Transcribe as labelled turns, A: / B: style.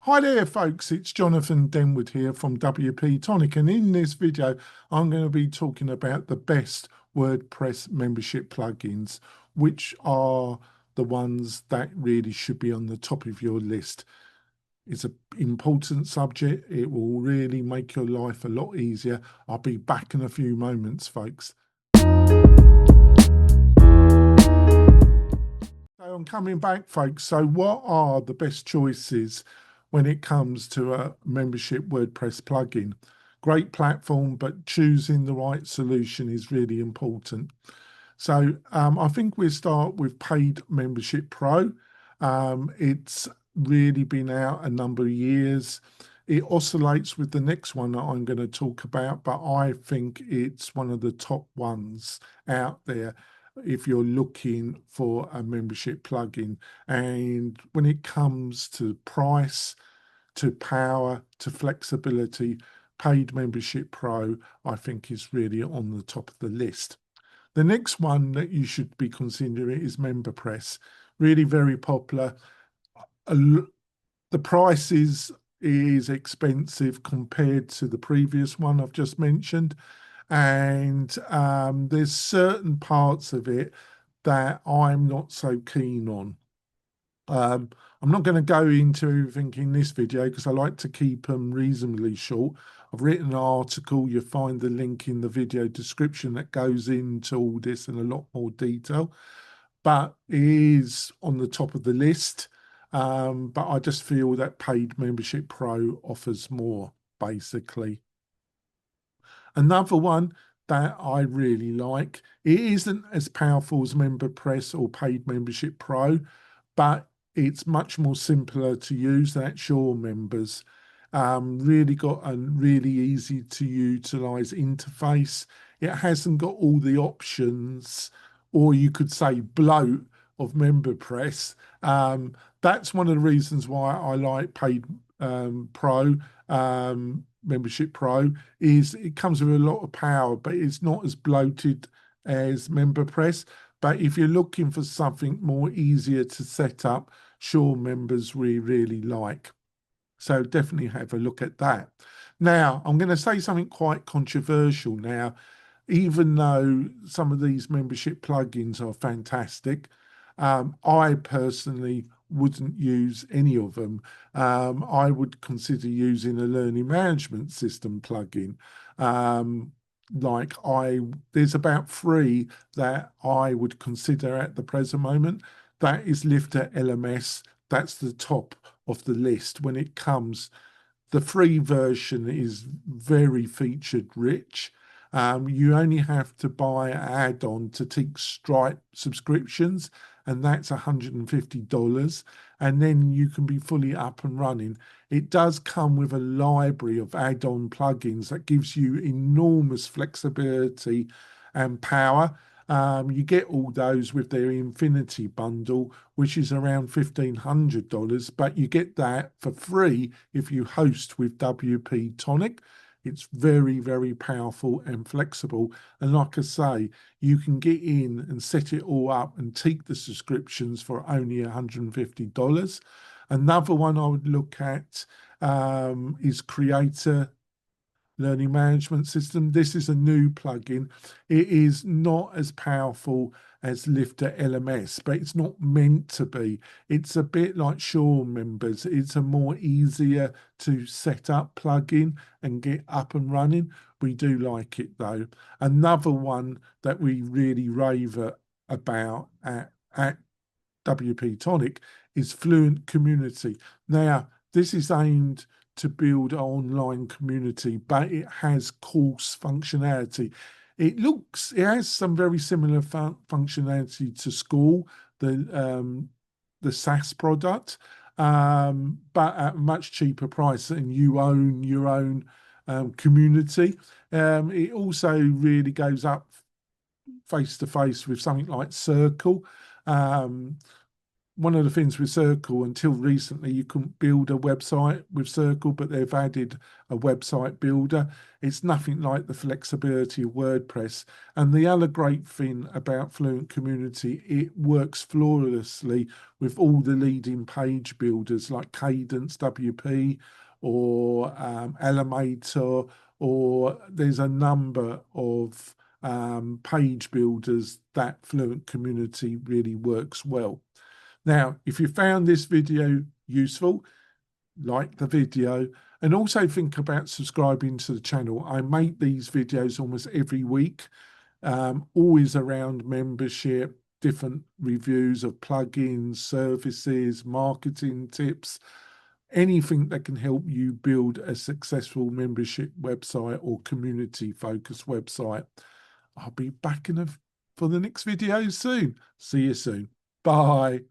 A: Hi there folks, it's Jonathan Denwood here from WP-Tonic, and in this video I'm going to be talking about the best WordPress membership plugins, which are the ones that really should be on the top of your list. It's an important subject. It will really make your life a lot easier. I'll be back in a few moments, folks. So I'm coming back, folks. So what are the best choices when it comes to a membership WordPress plugin? Great platform, but choosing the right solution is really important. So I think we'll start with Paid Membership Pro. It's really been out a number of years. It oscillates with the next one that I'm going to talk about, but I think it's one of the top ones out there if you're looking for a membership plugin. And when it comes to price, to power, to flexibility, Paid Membership Pro, I think, is really on the top of the list. The next one that you should be considering is MemberPress. Really very popular. The price is expensive compared to the previous one I've just mentioned. And there's certain parts of it that I'm not so keen on. I'm not going to go into everything in this video because I like to keep them reasonably short. I've written an article. You'll find the link in the video description that goes into all this in a lot more detail. But it is on the top of the list. But I just feel that Paid Membership Pro offers more, basically. Another one that I really like, it isn't as powerful as MemberPress or Paid Membership Pro, but it's much more simpler to use than Sure Members. Really got a really easy to utilize interface. It hasn't got all the options, or you could say bloat, of MemberPress. That's one of the reasons why I like Paid Pro, Membership Pro, is it comes with a lot of power, but it's not as bloated as MemberPress. But if you're looking for something more easier to set up, Sure Members we really like. So definitely have a look at that. Now, I'm going to say something quite controversial now. Even though some of these membership plugins are fantastic, I personally wouldn't use any of them. I would consider using a learning management system plugin. There's about 3 that I would consider at the present moment. That is Lifter LMS. That's the top of the list when it comes. The free version is very featured rich. You only have to buy an add-on to take Stripe subscriptions, and that's $150. And then you can be fully up and running. It does come with a library of add-on plugins that gives you enormous flexibility and power. You get all those with their Infinity bundle, which is around $1,500, but you get that for free if you host with WP-Tonic. It's very, very powerful and flexible. And like I say, you can get in and set it all up and take the subscriptions for only $150. Another one I would look at is Creator Learning Management System. This is a new plugin. It is not as powerful as Lifter LMS, but it's not meant to be. It's a bit like Sure Members. It's a more easier to set up plugin and get up and running. We do like it though. Another one that we really rave about at WP-Tonic is Fluent Community. Now, this is aimed to build an online community, but it has course functionality. It has some very similar functionality to School, the SaaS product, but at a much cheaper price, and you own your own community. It also really goes up face to face with something like Circle. one of the things with Circle, until recently, you couldn't build a website with Circle, but they've added a website builder. It's nothing like the flexibility of WordPress. And the other great thing about Fluent Community, it works flawlessly with all the leading page builders like Cadence, WP, or Elementor, or there's a number of page builders that Fluent Community really works well. Now, if you found this video useful, like the video, and also think about subscribing to the channel. I make these videos almost every week, always around membership, different reviews of plugins, services, marketing tips, anything that can help you build a successful membership website or community-focused website. I'll be back for the next video soon. See you soon. Bye.